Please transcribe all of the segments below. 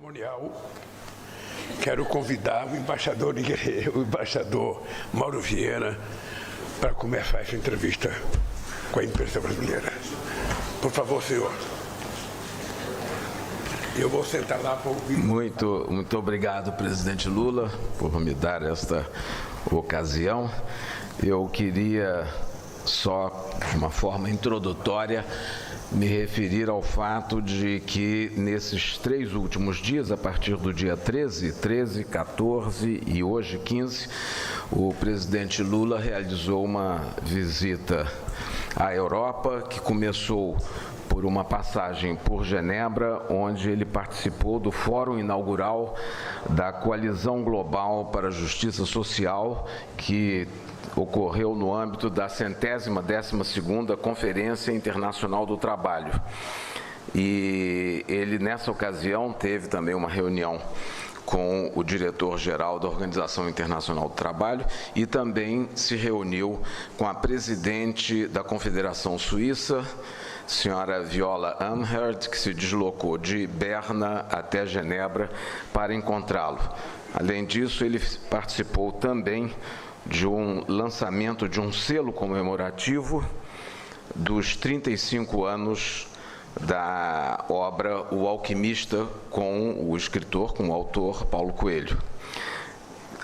cerimonial, quero convidar o embaixador Mauro Vieira para começar essa entrevista com a imprensa brasileira. Por favor, senhor. Eu vou sentar lá para ouvir. Muito obrigado, presidente Lula, por me dar esta ocasião. Eu queria só, de uma forma introdutória, me referir ao fato de que nesses 3 últimos dias, a partir do dia 13, 14 e hoje 15, o presidente Lula realizou uma visita à Europa, que começou por uma passagem por Genebra, onde ele participou do Fórum Inaugural da Coalizão Global para a Justiça Social, que ocorreu no âmbito da 112ª Conferência Internacional do Trabalho. E ele, nessa ocasião, teve também uma reunião com o diretor-geral da Organização Internacional do Trabalho e também se reuniu com a presidente da Confederação Suíça, senhora Viola Amherd, que se deslocou de Berna até Genebra para encontrá-lo. Além disso, ele participou também de um lançamento de um selo comemorativo dos 35 anos da obra O Alquimista, com o escritor, com o autor Paulo Coelho.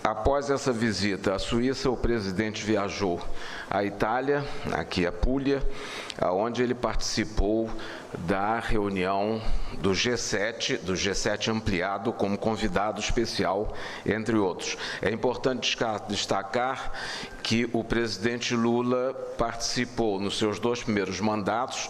Após essa visita à Suíça, o presidente viajou à Itália, aqui a Puglia, onde ele participou da reunião do G7 ampliado como convidado especial, entre outros. É importante destacar que o presidente Lula participou, nos seus 2 primeiros mandatos,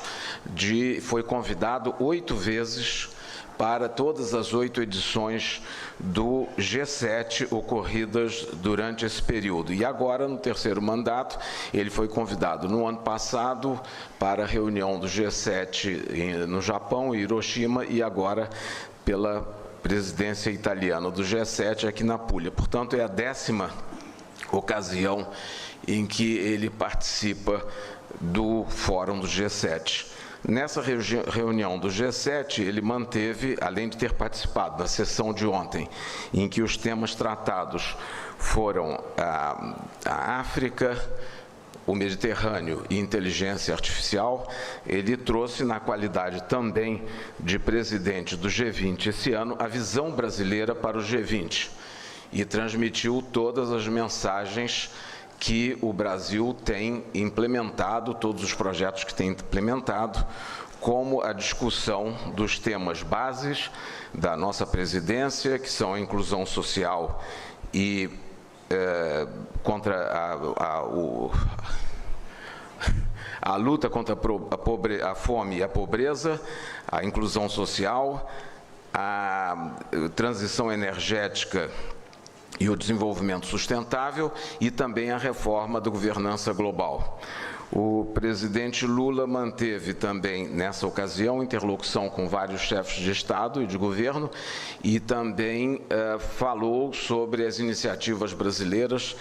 foi convidado 8 vezes para todas as 8 edições do G7 ocorridas durante esse período. E agora, no 3º mandato, ele foi convidado no ano passado para a reunião do G7 no Japão, em Hiroshima, e agora pela presidência italiana do G7 aqui na Puglia. Portanto, é a 10ª ocasião em que ele participa do Fórum do G7. Nessa reunião do G7, ele manteve, além de ter participado da sessão de ontem, em que os temas tratados foram a África, o Mediterrâneo e inteligência artificial, ele trouxe, na qualidade também de presidente do G20 esse ano, a visão brasileira para o G20 e transmitiu todas as mensagens que o Brasil tem implementado, todos os projetos que tem implementado, como a discussão dos temas bases da nossa presidência, que são a inclusão social e contra a luta contra a fome e a pobreza, a inclusão social, a transição energética e o desenvolvimento sustentável e também a reforma da governança global. O presidente Lula manteve também, nessa ocasião, interlocução com vários chefes de Estado e de governo e também falou sobre as iniciativas brasileiras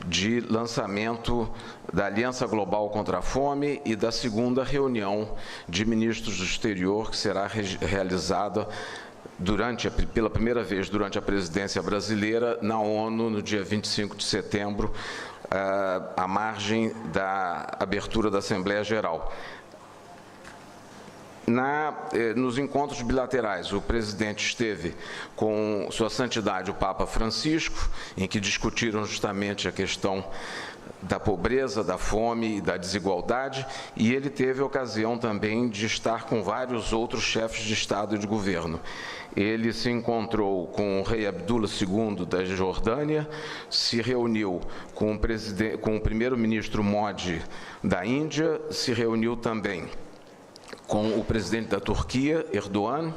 de lançamento da Aliança Global contra a Fome e da 2ª reunião de ministros do exterior, que será realizada pela primeira vez durante a presidência brasileira na ONU, no dia 25 de setembro, à margem da abertura da Assembleia Geral. Nos encontros bilaterais, o presidente esteve com Sua Santidade o Papa Francisco, em que discutiram justamente a questão da pobreza, da fome e da desigualdade, e ele teve a ocasião também de estar com vários outros chefes de Estado e de governo. Ele se encontrou com o rei Abdullah II da Jordânia, se reuniu com o primeiro-ministro Modi da Índia, se reuniu também com o presidente da Turquia, Erdogan,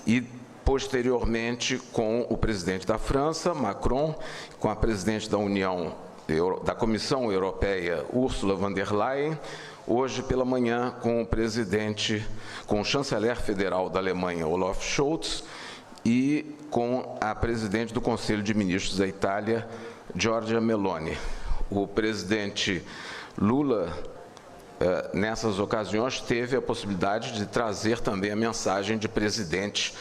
e posteriormente com o presidente da França, Macron, com a presidente da Comissão Europeia, Ursula von der Leyen, hoje pela manhã com o chanceler federal da Alemanha, Olaf Scholz, e com a presidente do Conselho de Ministros da Itália, Giorgia Meloni. O presidente Lula, nessas ocasiões, teve a possibilidade de trazer também a mensagem de presidente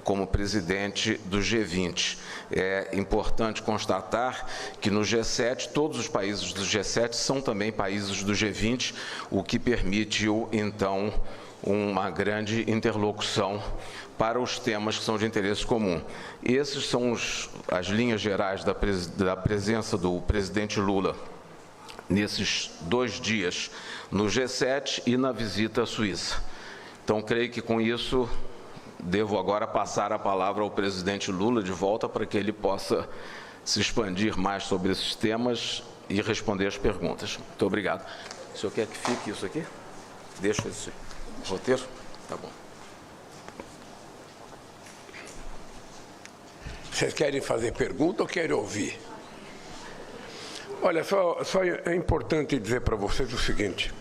como presidente do G20. É importante constatar que no G7, todos os países do G7 são também países do G20, o que permite, então, uma grande interlocução para os temas que são de interesse comum. Essas são as linhas gerais da presença do presidente Lula nesses 2 dias no G7 e na visita à Suíça. Então, creio que com isso devo agora passar a palavra ao presidente Lula de volta para que ele possa se expandir mais sobre esses temas e responder as perguntas. Muito obrigado. O senhor quer que fique isso aqui? Deixa esse roteiro? Tá bom. Vocês querem fazer pergunta ou querem ouvir? Olha, só é importante dizer para vocês o seguinte.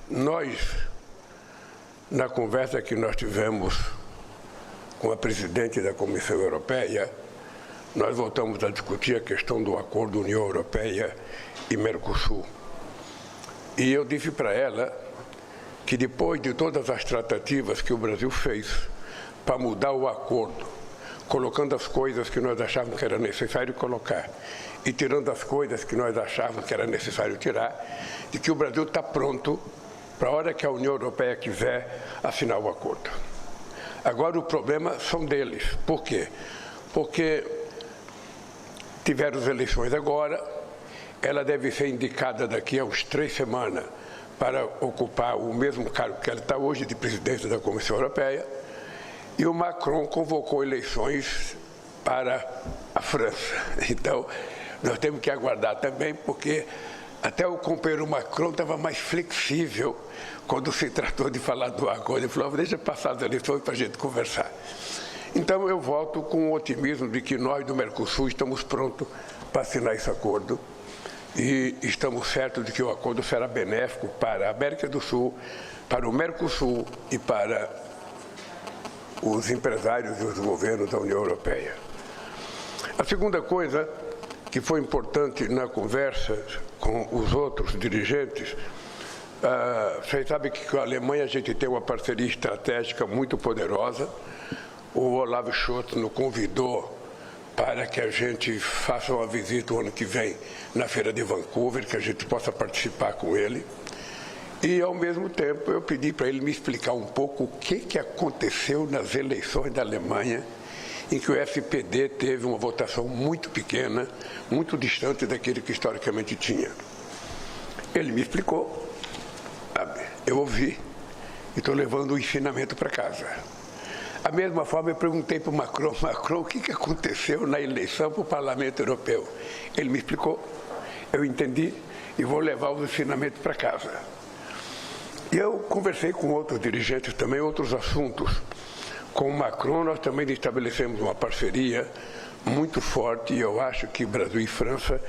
Nós, na conversa que nós tivemos com a presidente da Comissão Europeia, nós voltamos a discutir a questão do acordo União Europeia e Mercosul. E eu disse para ela que depois de todas as tratativas que o Brasil fez para mudar o acordo, colocando as coisas que nós achávamos que era necessário colocar e tirando as coisas que nós achávamos que era necessário tirar, de que o Brasil está pronto para a hora que a União Europeia quiser assinar o acordo. Agora, o problema são deles. Por quê? Porque tiveram as eleições agora, ela deve ser indicada daqui a uns 3 semanas para ocupar o mesmo cargo que ela está hoje, de presidente da Comissão Europeia, e o Macron convocou eleições para a França. Então, nós temos que aguardar também, porque até o companheiro Macron estava mais flexível quando se tratou de falar do acordo. Ele falou, deixa passar as eleições para a gente conversar. Então, eu volto com o otimismo de que nós do Mercosul estamos prontos para assinar esse acordo e estamos certos de que o acordo será benéfico para a América do Sul, para o Mercosul e para os empresários e os governos da União Europeia. A segunda coisa que foi importante na conversa com os outros dirigentes, vocês sabem que com a Alemanha a gente tem uma parceria estratégica muito poderosa. O Olaf Scholz nos convidou para que a gente faça uma visita o ano que vem na Feira de Vancouver, que a gente possa participar com ele. E, ao mesmo tempo, eu pedi para ele me explicar um pouco o que aconteceu nas eleições da Alemanha, em que o SPD teve uma votação muito pequena, muito distante daquele que historicamente tinha. Ele me explicou, eu ouvi e estou levando o ensinamento para casa. Da mesma forma, eu perguntei para o Macron, o que aconteceu na eleição para o Parlamento Europeu? Ele me explicou, eu entendi e vou levar os ensinamentos para casa. E eu conversei com outros dirigentes também, outros assuntos. Com o Macron, nós também estabelecemos uma parceria muito forte e eu acho que Brasil e França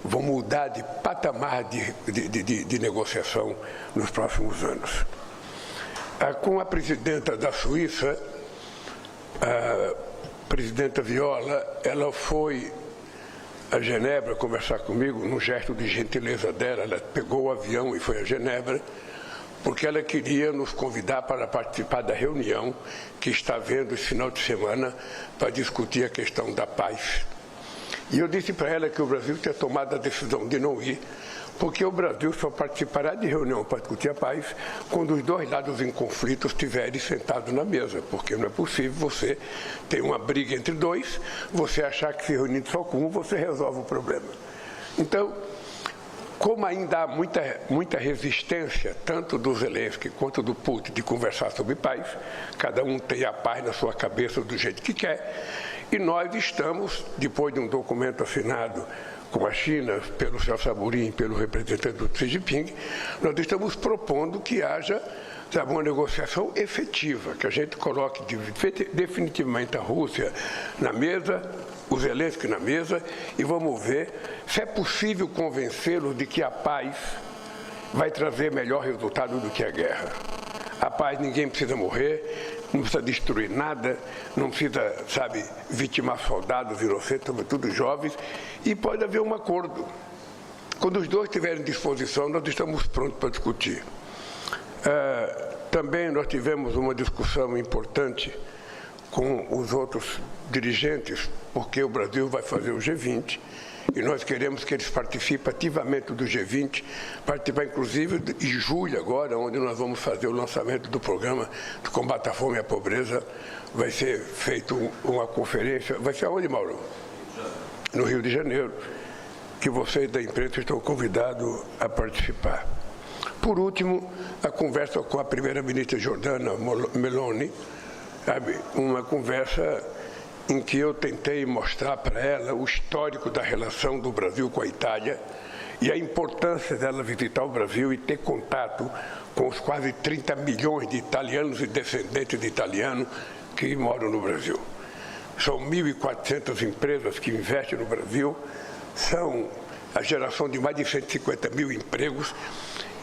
vão mudar de patamar de negociação nos próximos anos. Com a presidenta da Suíça, a presidenta Viola, ela foi a Genebra conversar comigo, num gesto de gentileza dela, ela pegou o avião e foi a Genebra, porque ela queria nos convidar para participar da reunião que está havendo esse final de semana para discutir a questão da paz. E eu disse para ela que o Brasil tinha tomado a decisão de não ir, porque o Brasil só participará de reunião para discutir a paz quando os dois lados em conflito estiverem sentados na mesa, porque não é possível você ter uma briga entre dois, você achar que se reunindo só com um, você resolve o problema. Então, como ainda há muita resistência, tanto do Zelensky quanto do Putin, de conversar sobre paz, cada um tem a paz na sua cabeça do jeito que quer, e nós estamos, depois de um documento assinado com a China, pelo Celso Amorim, pelo representante do Xi Jinping, nós estamos propondo que haja uma negociação efetiva, que a gente coloque definitivamente a Rússia na mesa, o Zelensky na mesa, e vamos ver se é possível convencê-los de que a paz vai trazer melhor resultado do que a guerra. A paz, ninguém precisa morrer, não precisa destruir nada, não precisa, vitimar soldados inocentes, sobretudo jovens, e pode haver um acordo. Quando os dois estiverem disposição, nós estamos prontos para discutir. também nós tivemos uma discussão importante com os outros dirigentes, porque o Brasil vai fazer o G20 e nós queremos que eles participem ativamente do G20, participar inclusive em julho agora, onde nós vamos fazer o lançamento do programa de combate à fome e à pobreza. Vai ser feita uma conferência, vai ser aonde, Mauro? No Rio de Janeiro, que vocês da imprensa estão convidados a participar. Por último, a conversa com a primeira-ministra Giorgia Meloni, sabe, uma conversa em que eu tentei mostrar para ela o histórico da relação do Brasil com a Itália e a importância dela visitar o Brasil e ter contato com os quase 30 milhões de italianos e descendentes de italianos que moram no Brasil. São 1.400 empresas que investem no Brasil, são a geração de mais de 150 mil empregos.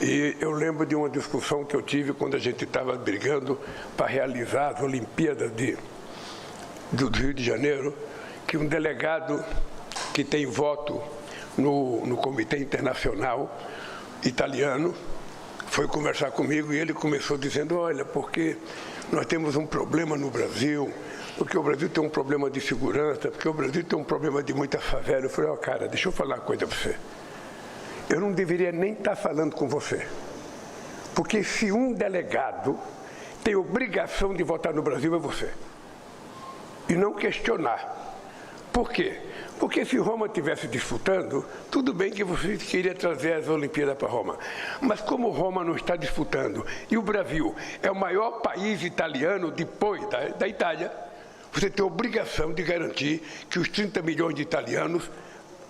E eu lembro de uma discussão que eu tive quando a gente estava brigando para realizar as Olimpíadas do Rio de Janeiro, que um delegado que tem voto no Comitê Internacional Italiano foi conversar comigo e ele começou dizendo: olha, porque nós temos um problema no Brasil, porque o Brasil tem um problema de segurança, porque o Brasil tem um problema de muita favela. Eu falei: ó, cara, deixa eu falar uma coisa para você. Eu não deveria nem estar falando com você, porque se um delegado tem obrigação de votar no Brasil é você, e não questionar. Por quê? Porque se Roma estivesse disputando, tudo bem que você queria trazer as Olimpíadas para Roma, mas como Roma não está disputando e o Brasil é o maior país italiano depois da Itália, você tem a obrigação de garantir que os 30 milhões de italianos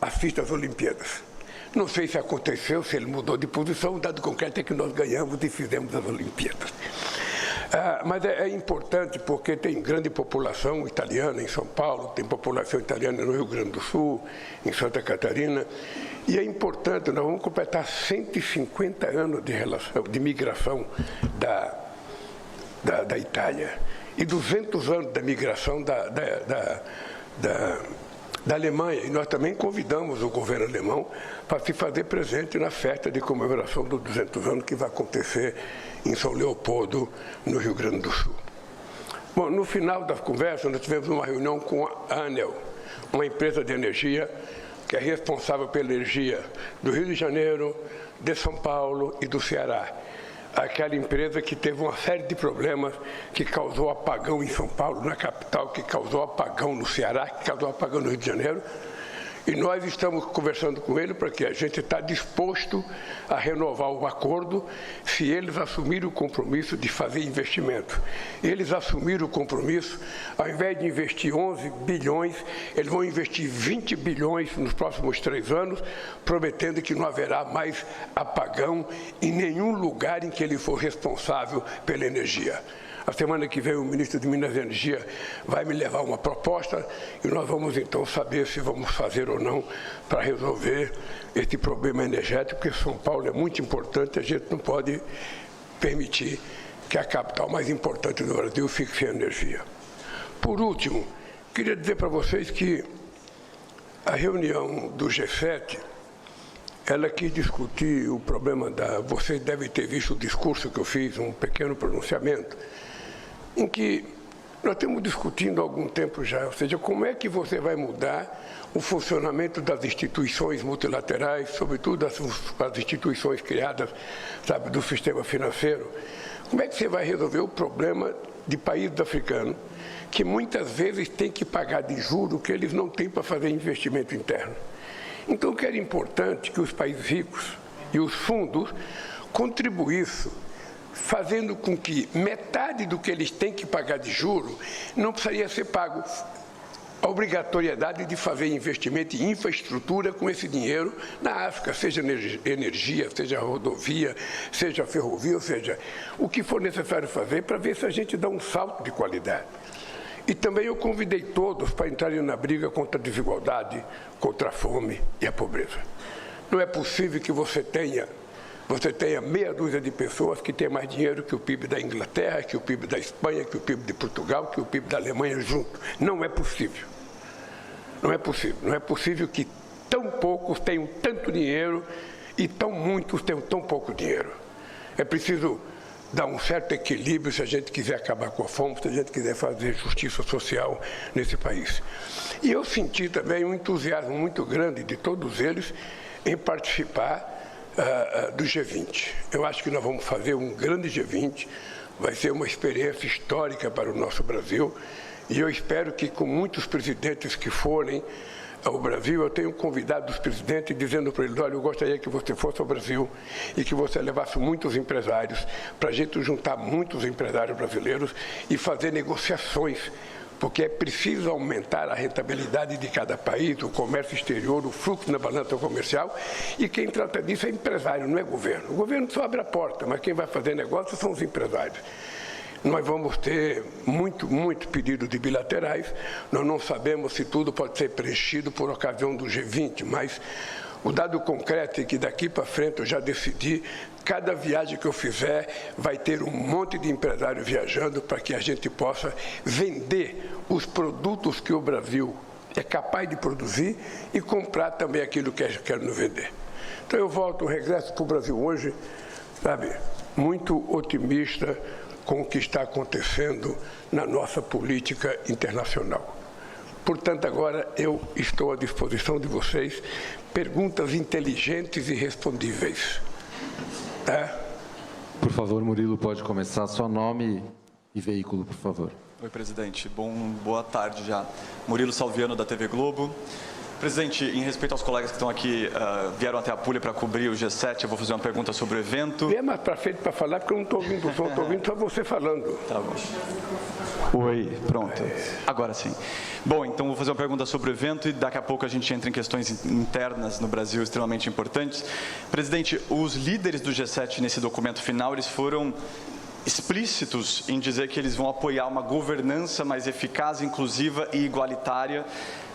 assistam às Olimpíadas. Não sei se aconteceu, se ele mudou de posição, o dado concreto é que nós ganhamos e fizemos as Olimpíadas. Mas é importante porque tem grande população italiana em São Paulo, tem população italiana no Rio Grande do Sul, em Santa Catarina, e é importante, nós vamos completar 150 anos de migração da Itália e 200 anos da migração da Alemanha, e nós também convidamos o governo alemão para se fazer presente na festa de comemoração dos 200 anos que vai acontecer em São Leopoldo, no Rio Grande do Sul. Bom, no final da conversa, nós tivemos uma reunião com a ANEEL, uma empresa de energia que é responsável pela energia do Rio de Janeiro, de São Paulo e do Ceará. Aquela empresa que teve uma série de problemas, que causou apagão em São Paulo, na capital, que causou apagão no Ceará, que causou apagão no Rio de Janeiro. E nós estamos conversando com ele para que a gente está disposto a renovar o acordo se eles assumirem o compromisso de fazer investimento. Eles assumiram o compromisso, ao invés de investir 11 bilhões, eles vão investir 20 bilhões nos próximos 3 anos, prometendo que não haverá mais apagão em nenhum lugar em que ele for responsável pela energia. A semana que vem o ministro de Minas e Energia vai me levar uma proposta e nós vamos então saber se vamos fazer ou não para resolver esse problema energético, porque São Paulo é muito importante, a gente não pode permitir que a capital mais importante do Brasil fique sem energia. Por último, queria dizer para vocês que a reunião do G7, ela quis discutir o problema vocês devem ter visto o discurso que eu fiz, um pequeno pronunciamento, em que nós estamos discutindo há algum tempo já, ou seja, como é que você vai mudar o funcionamento das instituições multilaterais, sobretudo as instituições criadas, sabe, do sistema financeiro. Como é que você vai resolver o problema de países africanos que muitas vezes têm que pagar de juros que eles não têm para fazer investimento interno? Então, que era importante que os países ricos e os fundos contribuíssem, fazendo com que metade do que eles têm que pagar de juro não precisaria ser pago. A obrigatoriedade de fazer investimento em infraestrutura com esse dinheiro na África, seja energia, seja rodovia, seja ferrovia, ou seja, o que for necessário fazer para ver se a gente dá um salto de qualidade. E também eu convidei todos para entrarem na briga contra a desigualdade, contra a fome e a pobreza. Não é possível que você tenha meia dúzia de pessoas que têm mais dinheiro que o PIB da Inglaterra, que o PIB da Espanha, que o PIB de Portugal, que o PIB da Alemanha junto. Não é possível. Não é possível. Não é possível que tão poucos tenham tanto dinheiro e tão muitos tenham tão pouco dinheiro. É preciso dar um certo equilíbrio se a gente quiser acabar com a fome, se a gente quiser fazer justiça social nesse país. E eu senti também um entusiasmo muito grande de todos eles em participar do G20. Eu acho que nós vamos fazer um grande G20, vai ser uma experiência histórica para o nosso Brasil, e eu espero que com muitos presidentes que forem ao Brasil, eu tenho convidado os presidentes dizendo para eles, olha, eu gostaria que você fosse ao Brasil e que você levasse muitos empresários, para a gente juntar muitos empresários brasileiros e fazer negociações, porque é preciso aumentar a rentabilidade de cada país, o comércio exterior, o fluxo na balança comercial, e quem trata disso é empresário, não é governo. O governo só abre a porta, mas quem vai fazer negócio são os empresários. Nós vamos ter muito pedido de bilaterais, nós não sabemos se tudo pode ser preenchido por ocasião do G20, mas o dado concreto é que daqui para frente eu já decidi, cada viagem que eu fizer vai ter um monte de empresários viajando para que a gente possa vender os produtos que o Brasil é capaz de produzir e comprar também aquilo que quer nos vender. Então eu regresso para o Brasil hoje, sabe, muito otimista com o que está acontecendo na nossa política internacional. Portanto, agora eu estou à disposição de vocês, perguntas inteligentes e respondíveis. Por favor, Murilo, pode começar. Seu nome e veículo, por favor. Oi, presidente. Boa tarde já. Murilo Salviano, da TV Globo. Presidente, em respeito aos colegas que estão aqui, vieram até a Puglia para cobrir o G7, eu vou fazer uma pergunta sobre o evento. É mais para frente para falar, porque eu não estou ouvindo o som, estou ouvindo só você falando. Tá bom. Oi, pronto. Agora sim. Bom, então vou fazer uma pergunta sobre o evento e daqui a pouco a gente entra em questões internas no Brasil extremamente importantes. Presidente, os líderes do G7 nesse documento final, eles foram explícitos em dizer que eles vão apoiar uma governança mais eficaz, inclusiva e igualitária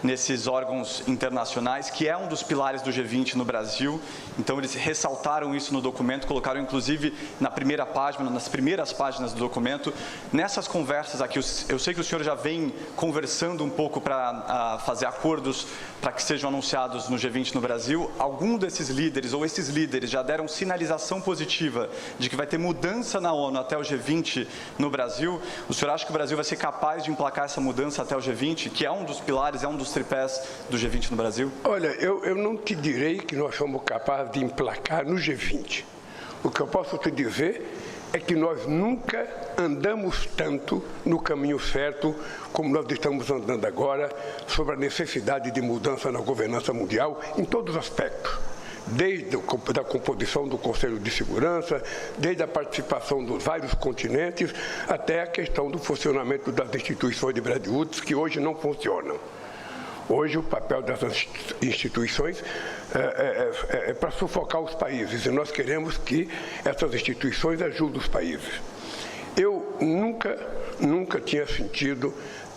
nesses órgãos internacionais, que é um dos pilares do G20 no Brasil. Então, eles ressaltaram isso no documento, colocaram, inclusive, na primeira página, nas primeiras páginas do documento. Nessas conversas aqui, eu sei que o senhor já vem conversando um pouco para fazer acordos para que sejam anunciados no G20 no Brasil. Algum desses líderes, ou esses líderes, já deram sinalização positiva de que vai ter mudança na ONU até o G20 no Brasil? O senhor acha que o Brasil vai ser capaz de emplacar essa mudança até o G20, que é um dos pilares, é um dos tripés do G20 no Brasil? Olha, eu não te direi que nós somos capazes de emplacar no G20. O que eu posso te dizer é que nós nunca andamos tanto no caminho certo como nós estamos andando agora sobre a necessidade de mudança na governança mundial em todos os aspectos. Desde a composição do Conselho de Segurança, desde a participação dos vários continentes, até a questão do funcionamento das instituições de Bretton Woods, que hoje não funcionam. Hoje, o papel dessas instituições é para sufocar os países, e nós queremos que essas instituições ajudem os países. Eu nunca tinha sentido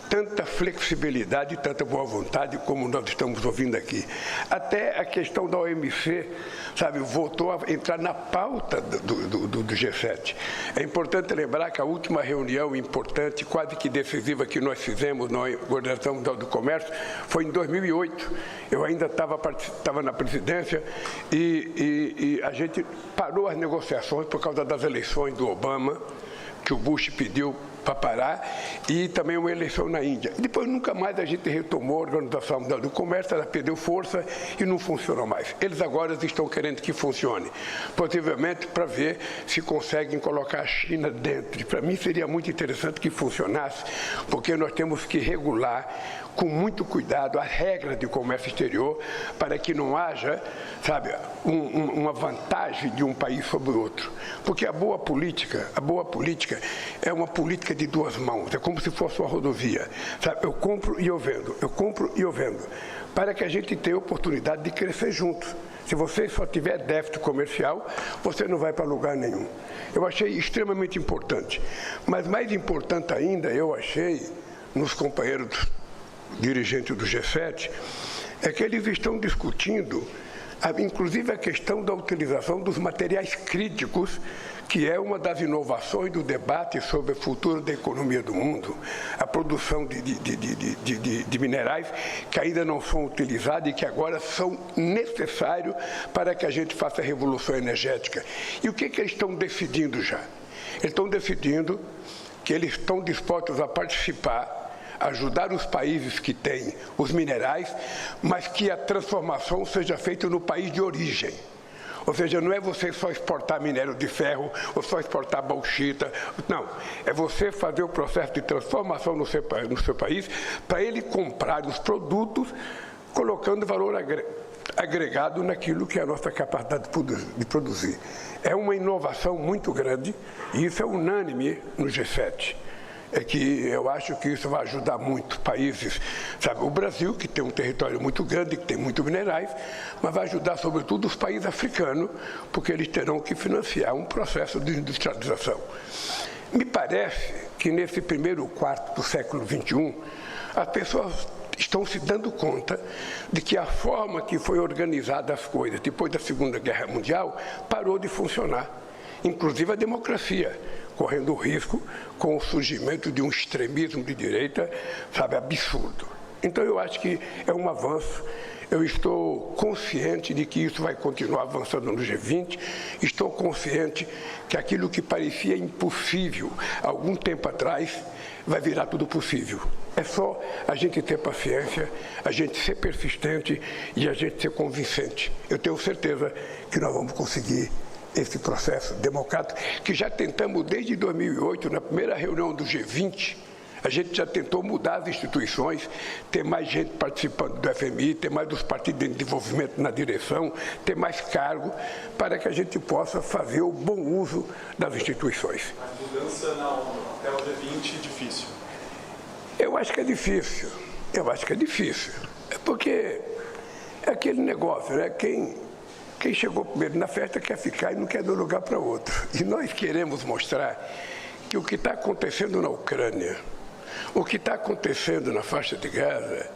tanta flexibilidade e tanta boa vontade como nós estamos ouvindo aqui. Até a questão da OMC, sabe, voltou a entrar na pauta do G7. É importante lembrar que a última reunião importante, quase que decisiva que nós fizemos na Organização Mundial do Comércio, foi em 2008. Eu ainda estava na presidência e a gente parou as negociações por causa das eleições do Obama, que o Bush pediu para parar, e também uma eleição na Índia. Depois nunca mais a gente retomou a Organização Mundial do Comércio, ela perdeu força e não funcionou mais. Eles agora estão querendo que funcione, possivelmente para ver se conseguem colocar a China dentro. Para mim seria muito interessante que funcionasse, porque nós temos que regular com muito cuidado as regras de comércio exterior para que não haja, sabe, uma vantagem de um país sobre o outro. Porque a boa política é uma política de duas mãos, é como se fosse uma rodovia. Sabe? Eu compro e eu vendo, eu compro e eu vendo, para que a gente tenha a oportunidade de crescer juntos. Se você só tiver déficit comercial, você não vai para lugar nenhum. Eu achei extremamente importante. Mas mais importante ainda, eu achei, nos companheiros dirigentes do G7, é que eles estão discutindo, inclusive, a questão da utilização dos materiais críticos, que é uma das inovações do debate sobre o futuro da economia do mundo, a produção de minerais que ainda não são utilizados e que agora são necessários para que a gente faça a revolução energética. E o que eles estão decidindo já? eles estão decidindo que eles estão dispostos a participar, ajudar os países que têm os minerais, mas que a transformação seja feita no país de origem. Ou seja, não é você só exportar minério de ferro ou só exportar bauxita. Não, é você fazer o processo de transformação no seu país para ele comprar os produtos colocando valor agregado naquilo que é a nossa capacidade de produzir. É uma inovação muito grande e isso é unânime no G7. É que eu acho que isso vai ajudar muito países, sabe, o Brasil, que tem um território muito grande, que tem muitos minerais, mas vai ajudar sobretudo os países africanos, porque eles terão que financiar um processo de industrialização. Me parece que nesse primeiro quarto do século XXI, as pessoas estão se dando conta de que a forma que foi organizada as coisas depois da Segunda Guerra Mundial parou de funcionar, inclusive a democracia, correndo risco com o surgimento de um extremismo de direita, sabe, absurdo. Então eu acho que é um avanço. Eu estou consciente de que isso vai continuar avançando no G20, estou consciente que aquilo que parecia impossível algum tempo atrás vai virar tudo possível. É só a gente ter paciência, a gente ser persistente e a gente ser convincente. Eu tenho certeza que nós vamos conseguir esse processo democrático, que já tentamos desde 2008, na primeira reunião do G20, a gente já tentou mudar as instituições, ter mais gente participando do FMI, ter mais dos partidos de desenvolvimento na direção, ter mais cargo, para que a gente possa fazer o bom uso das instituições. A mudança na ONU até o G20 é difícil? Eu acho que é difícil, É porque é aquele negócio, né? Quem chegou primeiro na festa quer ficar e não quer dar lugar para outro. E nós queremos mostrar que o que está acontecendo na Ucrânia, o que está acontecendo na faixa de Gaza,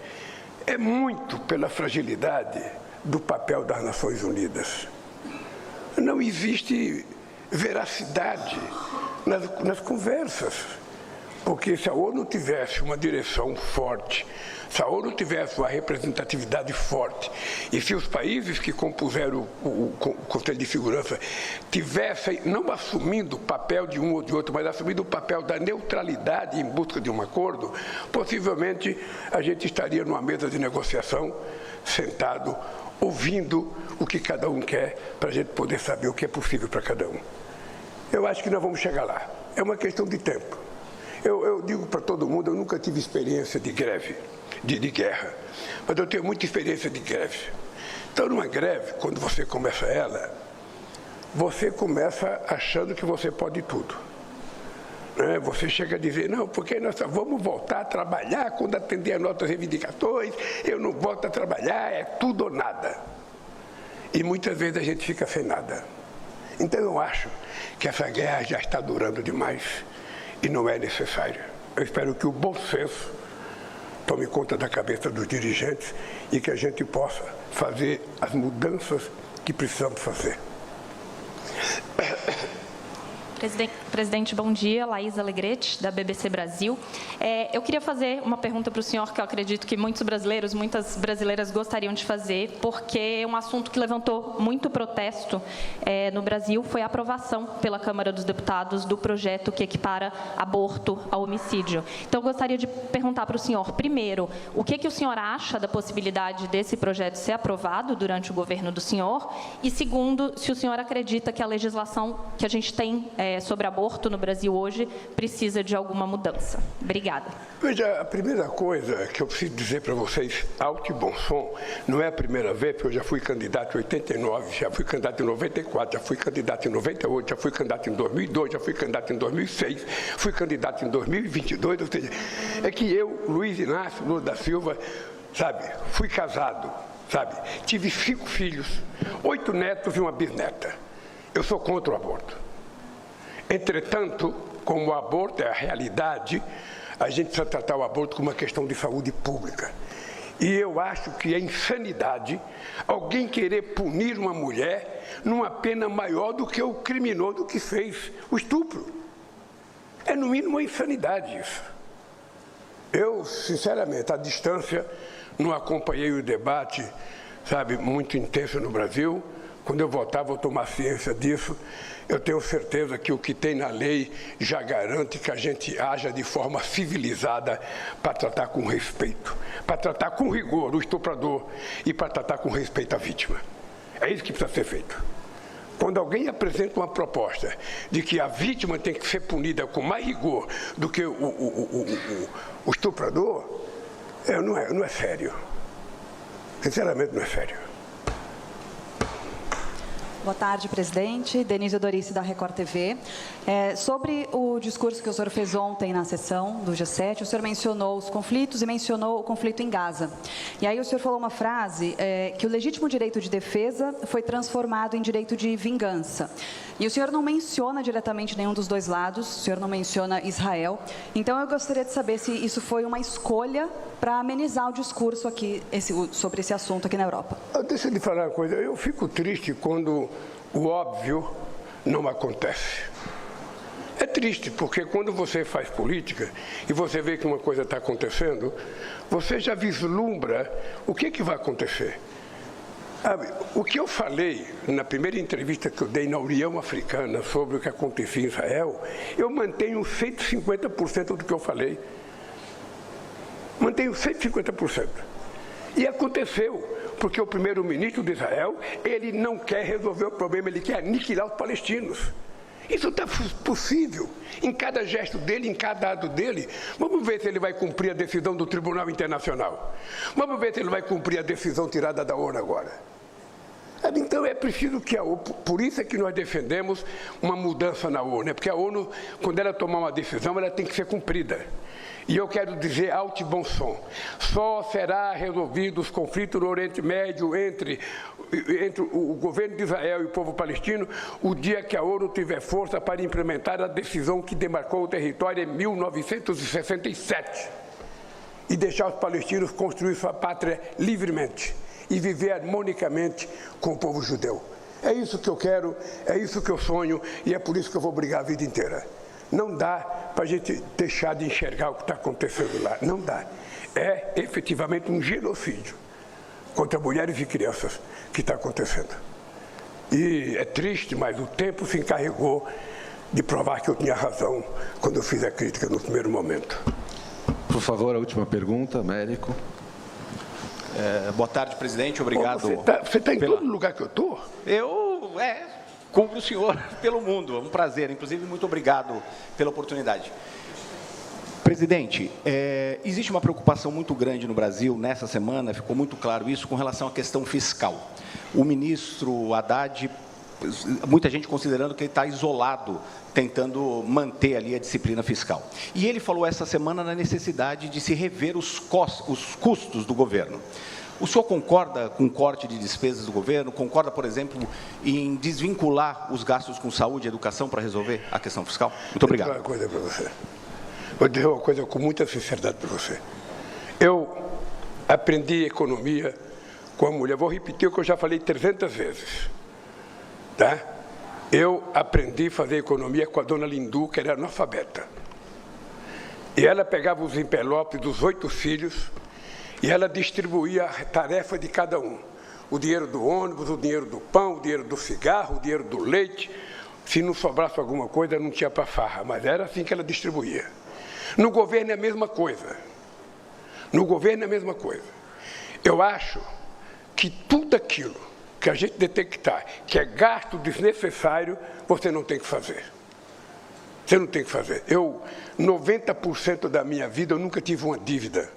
é muito pela fragilidade do papel das Nações Unidas. Não existe veracidade nas conversas, porque se a ONU tivesse uma direção forte, se a ONU tivesse uma representatividade forte e se os países que compuseram o Conselho de Segurança tivessem, não assumindo o papel de um ou de outro, mas assumindo o papel da neutralidade em busca de um acordo, possivelmente a gente estaria numa mesa de negociação, sentado, ouvindo o que cada um quer, para a gente poder saber o que é possível para cada um. Eu acho que nós vamos chegar lá. É uma questão de tempo. Eu digo para todo mundo, eu nunca tive experiência de greve, de guerra, mas eu tenho muita experiência de greve. Então, numa greve, quando você começa ela, você começa achando que você pode tudo. Né? Você chega a dizer, não, porque nós vamos voltar a trabalhar quando atender as nossas reivindicações, eu não volto a trabalhar, é tudo ou nada. E muitas vezes a gente fica sem nada. Então, eu acho que essa guerra já está durando demais e não é necessária. Eu espero que o bom senso tome conta da cabeça dos dirigentes e que a gente possa fazer as mudanças que precisamos fazer. Presidente, bom dia. Laís Alegrete, da BBC Brasil. Eu queria fazer uma pergunta para o senhor, que eu acredito que muitas brasileiras gostariam de fazer, porque é um assunto que levantou muito protesto no Brasil, foi a aprovação pela Câmara dos Deputados do projeto que equipara aborto ao homicídio. Então, eu gostaria de perguntar para o senhor, primeiro, o que o senhor acha da possibilidade desse projeto ser aprovado durante o governo do senhor? E, segundo, se o senhor acredita que a legislação que a gente tem sobre aborto no Brasil hoje precisa de alguma mudança. Obrigada. Veja, a primeira coisa que eu preciso dizer para vocês, alto e bom som, não é a primeira vez, porque eu já fui candidato em 89, já fui candidato em 94, já fui candidato em 98, já fui candidato em 2002, já fui candidato em 2006, fui candidato em 2022, ou seja, é que eu, Luiz Inácio Lula da Silva, sabe, fui casado, sabe, tive 5 filhos, 8 netos e uma bisneta. Eu sou contra o aborto. Entretanto, como o aborto é a realidade, a gente precisa tratar o aborto como uma questão de saúde pública. E eu acho que é insanidade alguém querer punir uma mulher numa pena maior do que o criminoso que fez o estupro. É, no mínimo, uma insanidade isso. Eu, sinceramente, à distância, não acompanhei o debate, sabe, muito intenso no Brasil, quando eu votar, vou tomar ciência disso. Eu tenho certeza que o que tem na lei já garante que a gente haja de forma civilizada para tratar com respeito, para tratar com rigor o estuprador e para tratar com respeito a vítima. É isso que precisa ser feito. Quando alguém apresenta uma proposta de que a vítima tem que ser punida com mais rigor do que o estuprador, não é sério. Sinceramente, não é sério. Boa tarde, presidente. Denise Odorice, da Record TV. Sobre o discurso que o senhor fez ontem na sessão do G7, o senhor mencionou os conflitos e mencionou o conflito em Gaza. E aí o senhor falou uma frase que o legítimo direito de defesa foi transformado em direito de vingança. E o senhor não menciona diretamente nenhum dos dois lados, o senhor não menciona Israel. Então eu gostaria de saber se isso foi uma escolha para amenizar o discurso aqui sobre esse assunto aqui na Europa. Deixa eu lhe falar uma coisa, eu fico triste quando o óbvio não acontece. É triste, porque quando você faz política e você vê que uma coisa está acontecendo, você já vislumbra o que vai acontecer. O que eu falei na primeira entrevista que eu dei na União Africana sobre o que acontecia em Israel, eu mantenho 150% do que eu falei. Mantenho 150%. E aconteceu, porque o primeiro-ministro de Israel, ele não quer resolver o problema, ele quer aniquilar os palestinos. Isso está possível, em cada gesto dele, em cada ato dele. Vamos ver se ele vai cumprir a decisão do Tribunal Internacional. Vamos ver se ele vai cumprir a decisão tirada da ONU agora. Então é preciso que a ONU, por isso é que nós defendemos uma mudança na ONU, porque a ONU, quando ela tomar uma decisão, ela tem que ser cumprida. E eu quero dizer alto e bom som, só será resolvido os conflitos no Oriente Médio entre o governo de Israel e o povo palestino o dia que a ONU tiver força para implementar a decisão que demarcou o território em 1967 e deixar os palestinos construir sua pátria livremente e viver harmonicamente com o povo judeu. É isso que eu quero, é isso que eu sonho e é por isso que eu vou brigar a vida inteira. Não dá para a gente deixar de enxergar o que está acontecendo lá. Não dá. É efetivamente um genocídio contra mulheres e crianças que está acontecendo. E é triste, mas o tempo se encarregou de provar que eu tinha razão quando eu fiz a crítica no primeiro momento. Por favor, a última pergunta, Américo. Boa tarde, presidente. Obrigado. Você está em todo lugar que eu estou? Cubro o senhor pelo mundo. É um prazer. Inclusive, muito obrigado pela oportunidade. Presidente, existe uma preocupação muito grande no Brasil, nessa semana, ficou muito claro isso, com relação à questão fiscal. O ministro Haddad, muita gente considerando que ele está isolado, tentando manter ali a disciplina fiscal. E ele falou essa semana na necessidade de se rever os custos do governo. O senhor concorda com o corte de despesas do governo? Concorda, por exemplo, em desvincular os gastos com saúde e educação para resolver a questão fiscal? Muito obrigado. Vou dizer uma coisa para você. Vou dizer uma coisa com muita sinceridade para você. Eu aprendi economia com a mulher. Vou repetir o que eu já falei 300 vezes. Tá? Eu aprendi a fazer economia com a dona Lindu, que era analfabeta. E ela pegava os envelopes dos 8 filhos e ela distribuía a tarefa de cada um. O dinheiro do ônibus, o dinheiro do pão, o dinheiro do cigarro, o dinheiro do leite. Se não sobrasse alguma coisa, não tinha para farra, mas era assim que ela distribuía. No governo é a mesma coisa. No governo é a mesma coisa. Eu acho que tudo aquilo que a gente detectar que é gasto desnecessário, você não tem que fazer. Você não tem que fazer. 90% da minha vida, eu nunca tive uma dívida,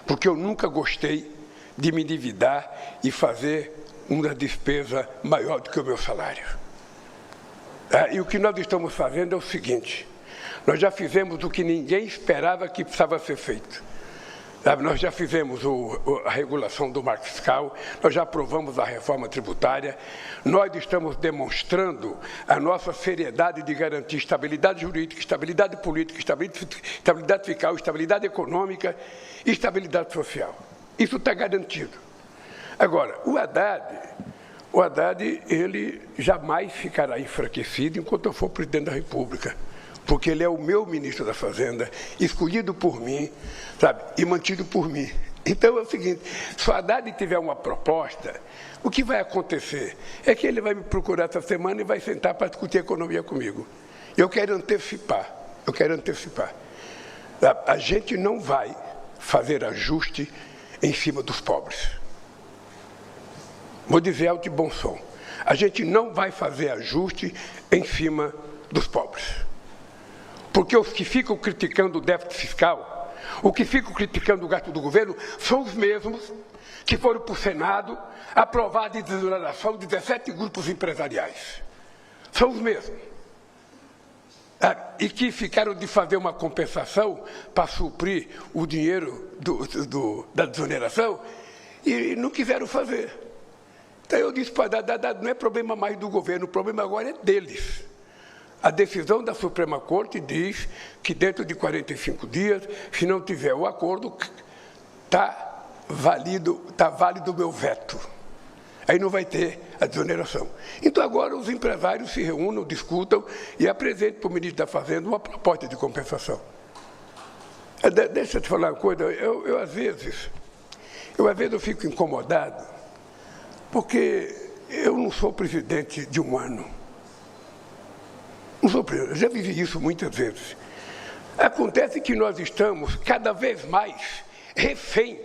porque eu nunca gostei de me endividar e fazer uma despesa maior do que o meu salário. E o que nós estamos fazendo é o seguinte, nós já fizemos o que ninguém esperava que precisava ser feito. Nós já fizemos a regulação do marco fiscal, nós já aprovamos a reforma tributária, nós estamos demonstrando a nossa seriedade de garantir estabilidade jurídica, estabilidade política, estabilidade fiscal, estabilidade econômica e estabilidade social. Isso está garantido. Agora, o Haddad, ele jamais ficará enfraquecido enquanto eu for presidente da República, porque ele é o meu ministro da Fazenda, escolhido por mim, sabe, e mantido por mim. Então é o seguinte, se o Haddad tiver uma proposta, o que vai acontecer é que ele vai me procurar essa semana e vai sentar para discutir economia comigo. Eu quero antecipar. A gente não vai fazer ajuste em cima dos pobres. Vou dizer alto e bom som. A gente não vai fazer ajuste em cima dos pobres. Porque os que ficam criticando o déficit fiscal, o que ficam criticando o gasto do governo, são os mesmos que foram para o Senado aprovar a desoneração de 17 grupos empresariais. São os mesmos. E que ficaram de fazer uma compensação para suprir o dinheiro da desoneração e não quiseram fazer. Então eu disse para Haddad, não é problema mais do governo, o problema agora é deles. A decisão da Suprema Corte diz que dentro de 45 dias, se não tiver o acordo, está válido o meu veto. Aí não vai ter a desoneração. Então agora os empresários se reúnam, discutam e apresentem para o ministro da Fazenda uma proposta de compensação. Deixa eu te falar uma coisa, eu às vezes eu fico incomodado, porque eu não sou presidente de um ano. Não sou presidente, eu já vivi isso muitas vezes. Acontece que nós estamos cada vez mais refém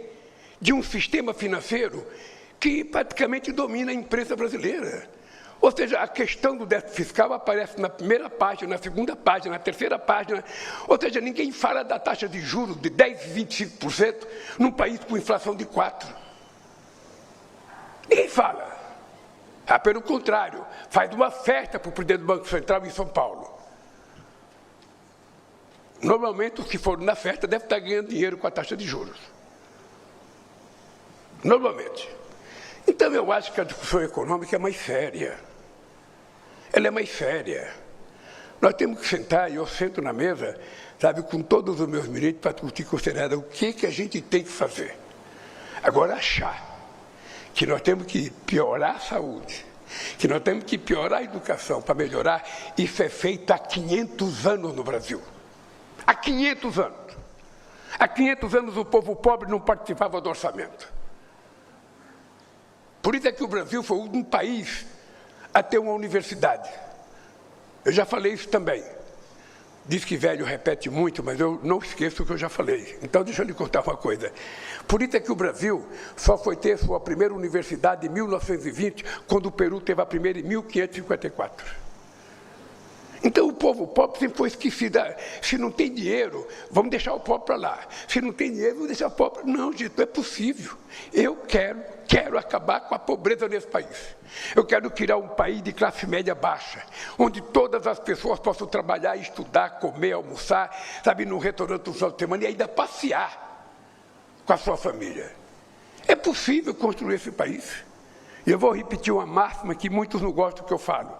de um sistema financeiro que praticamente domina a imprensa brasileira. Ou seja, a questão do déficit fiscal aparece na primeira página, na segunda página, na terceira página. Ou seja, ninguém fala da taxa de juros de 10%, 25% num país com inflação de 4%. Ninguém fala. Pelo contrário, faz uma festa para o presidente do Banco Central em São Paulo. Normalmente, os que foram na festa devem estar ganhando dinheiro com a taxa de juros. Normalmente. Então, eu acho que a discussão econômica é mais séria. Ela é mais séria. Nós temos que sentar, e eu sento na mesa, sabe, com todos os meus ministros para discutir com o Senado o que a gente tem que fazer. Agora, achar que nós temos que piorar a saúde, que nós temos que piorar a educação para melhorar, isso é feito há 500 anos no Brasil. Há 500 anos. Há 500 anos o povo pobre não participava do orçamento. Por isso é que o Brasil foi um país a ter uma universidade. Eu já falei isso também. Diz que velho repete muito, mas eu não esqueço o que eu já falei. Então, deixa eu lhe contar uma coisa. Por isso é que o Brasil só foi ter sua primeira universidade em 1920, quando o Peru teve a primeira em 1554. Então, o povo pobre sempre foi esquecido. Se não tem dinheiro, vamos deixar o pobre para lá. Se não tem dinheiro, vamos deixar o pobre. Não, gente, não é possível. Eu quero acabar com a pobreza nesse país. Eu quero criar um país de classe média baixa, onde todas as pessoas possam trabalhar, estudar, comer, almoçar, sabe, num restaurante no final de semana e ainda passear com a sua família. É possível construir esse país. E eu vou repetir uma máxima que muitos não gostam que eu falo.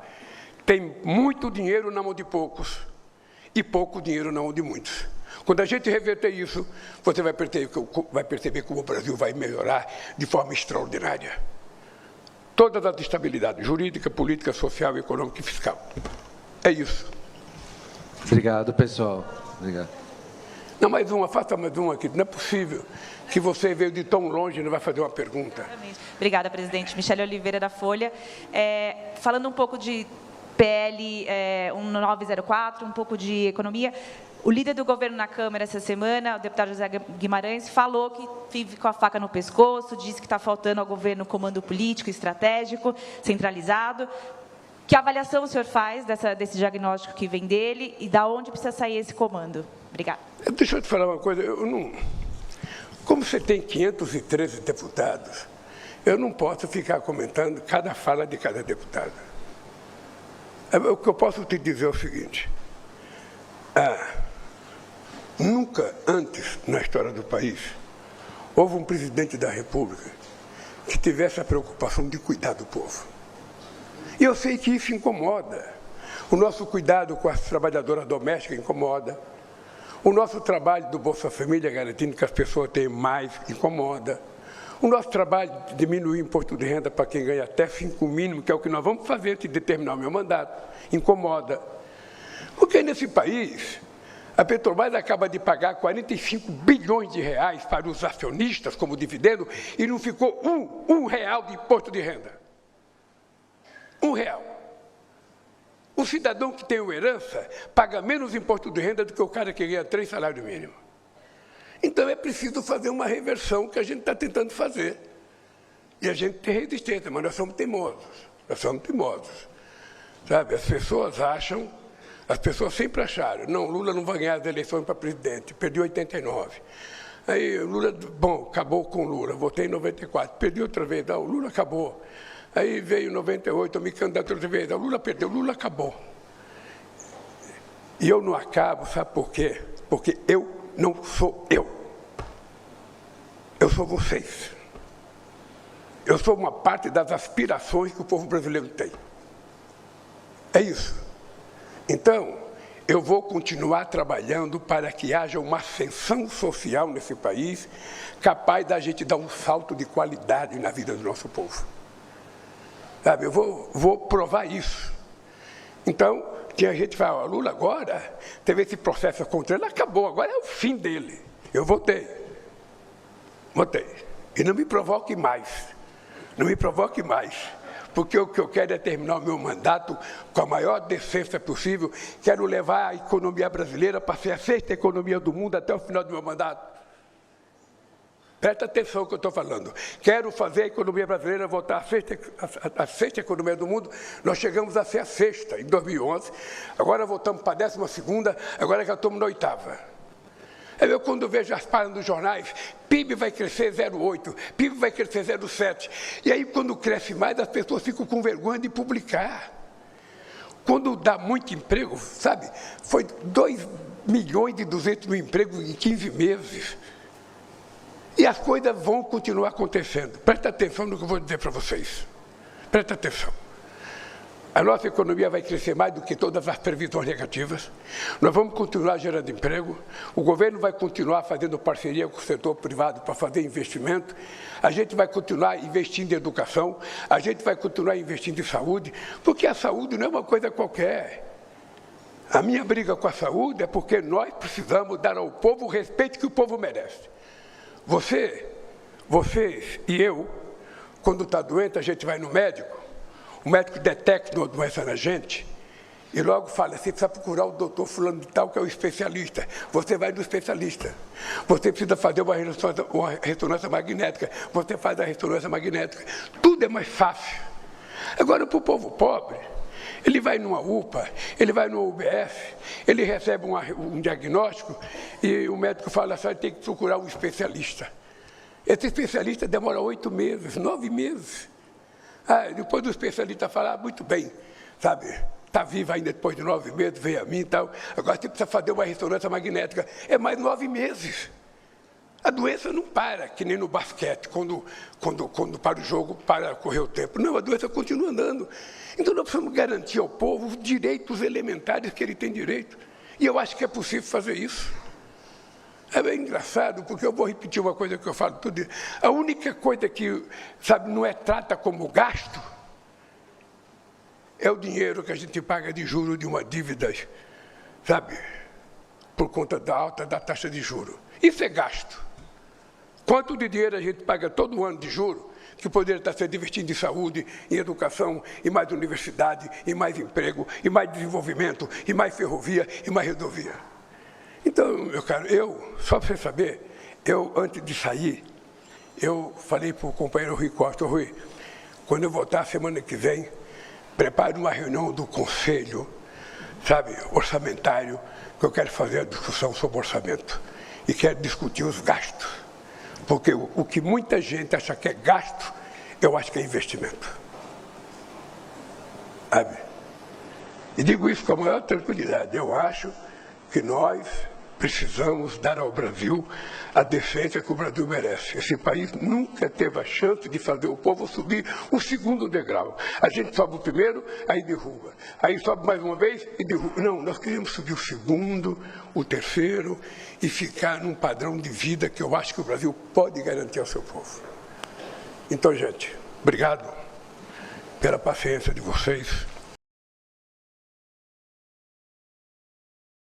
Tem muito dinheiro na mão de poucos e pouco dinheiro na mão de muitos. Quando a gente reverter isso, você vai perceber como o Brasil vai melhorar de forma extraordinária. Todas as estabilidades jurídica, política, social, econômica e fiscal. É isso. Obrigado, pessoal. Obrigado. Não, mais uma, faça mais uma aqui. Não é possível que você veio de tão longe e não vai fazer uma pergunta. Obrigada, presidente. Michele Oliveira, da Folha. Falando um pouco de PL 1904, um pouco de economia. O líder do governo na Câmara essa semana, o deputado José Guimarães, falou que vive com a faca no pescoço, disse que está faltando ao governo comando político, estratégico, centralizado. Que avaliação o senhor faz desse diagnóstico que vem dele e da onde precisa sair esse comando? Obrigada. Deixa eu te falar uma coisa. Como você tem 513 deputados, eu não posso ficar comentando cada fala de cada deputado. O que eu posso te dizer é o seguinte. Nunca antes, na história do país, houve um presidente da República que tivesse a preocupação de cuidar do povo. E eu sei que isso incomoda. O nosso cuidado com as trabalhadoras domésticas incomoda. O nosso trabalho do Bolsa Família, garantindo que as pessoas tenham mais, incomoda. O nosso trabalho de diminuir o imposto de renda para quem ganha até 5 mínimo, que é o que nós vamos fazer antes de terminar o meu mandato, incomoda. Porque nesse país, A Petrobras acaba de pagar 45 bilhões de reais para os acionistas como dividendo e não ficou um real de imposto de renda. R$1. O cidadão que tem uma herança paga menos imposto de renda do que o cara que ganha 3 salários mínimos. Então é preciso fazer uma reversão que a gente está tentando fazer. E a gente tem resistência, mas nós somos teimosos. Nós somos teimosos. Sabe, as pessoas acham, as pessoas sempre acharam, não, Lula não vai ganhar as eleições para presidente, perdeu 89. Aí Lula, bom, acabou com Lula, votei em 94, perdi outra vez, não, Lula acabou. Aí veio 98, eu me candidatei outra vez, não, Lula perdeu, Lula acabou. E eu não acabo, sabe por quê? Porque eu não sou eu. Eu sou vocês. Eu sou uma parte das aspirações que o povo brasileiro tem. É isso. Então, eu vou continuar trabalhando para que haja uma ascensão social nesse país, capaz da gente dar um salto de qualidade na vida do nosso povo. Sabe, eu vou provar isso. Então, tinha gente que fala, Lula agora teve esse processo contra ele, acabou, agora é o fim dele. Eu votei. E não me provoque mais. Não me provoque mais. Porque o que eu quero é terminar o meu mandato com a maior decência possível. Quero levar a economia brasileira para ser a 6ª economia do mundo até o final do meu mandato. Presta atenção no que eu estou falando. Quero fazer a economia brasileira voltar a 6ª economia do mundo. Nós chegamos a ser a 6ª em 2011. Agora voltamos para a 12ª, agora já estamos na 8ª. Eu, quando vejo as páginas dos jornais, PIB vai crescer 0,8, PIB vai crescer 0,7. E aí, quando cresce mais, as pessoas ficam com vergonha de publicar. Quando dá muito emprego, sabe, foi 2.200.000 empregos em 15 meses. E as coisas vão continuar acontecendo. Presta atenção no que eu vou dizer para vocês. Presta atenção. A nossa economia vai crescer mais do que todas as previsões negativas. Nós vamos continuar gerando emprego. O governo vai continuar fazendo parceria com o setor privado para fazer investimento. A gente vai continuar investindo em educação. A gente vai continuar investindo em saúde, porque a saúde não é uma coisa qualquer. A minha briga com a saúde é porque nós precisamos dar ao povo o respeito que o povo merece. Vocês e eu, quando está doente, a gente vai no médico. O médico detecta uma doença na gente e logo fala, você precisa procurar o doutor fulano de tal, que é o especialista. Você vai no especialista. Você precisa fazer uma ressonância magnética. Você faz a ressonância magnética. Tudo é mais fácil. Agora, para o povo pobre, ele vai numa UPA, ele vai no UBS, ele recebe um diagnóstico e o médico fala, você tem que procurar um especialista. Esse especialista demora 8 meses, 9 meses. Depois do especialista falar, muito bem, sabe, está vivo ainda depois de 9 meses, veio a mim e tal, agora você precisa fazer uma ressonância magnética, é mais 9 meses. A doença não para, que nem no basquete, quando para o jogo, para correr o tempo. Não, a doença continua andando. Então nós precisamos garantir ao povo os direitos elementares que ele tem direito. E eu acho que é possível fazer isso. É bem engraçado, porque eu vou repetir uma coisa que eu falo tudo. A única coisa que, sabe, não é trata como gasto é o dinheiro que a gente paga de juros de uma dívida, sabe, por conta da alta da taxa de juros. Isso é gasto. Quanto de dinheiro a gente paga todo ano de juros, que poderia estar sendo investido em saúde, em educação, em mais universidade, em mais emprego, em mais desenvolvimento, em mais ferrovia, em mais rodovia. Então, meu caro, só para você saber, antes de sair, eu falei para o companheiro Rui Costa, Rui, quando eu voltar semana que vem, prepare uma reunião do Conselho, sabe, orçamentário, que eu quero fazer a discussão sobre orçamento. E quero discutir os gastos. Porque o que muita gente acha que é gasto, eu acho que é investimento. Sabe? E digo isso com a maior tranquilidade. Eu acho que nós precisamos dar ao Brasil a decência que o Brasil merece. Esse país nunca teve a chance de fazer o povo subir o 2º degrau. A gente sobe o primeiro, aí derruba. Aí sobe mais uma vez e derruba. Não, nós queremos subir o 2º, o 3º e ficar num padrão de vida que eu acho que o Brasil pode garantir ao seu povo. Então, gente, obrigado pela paciência de vocês.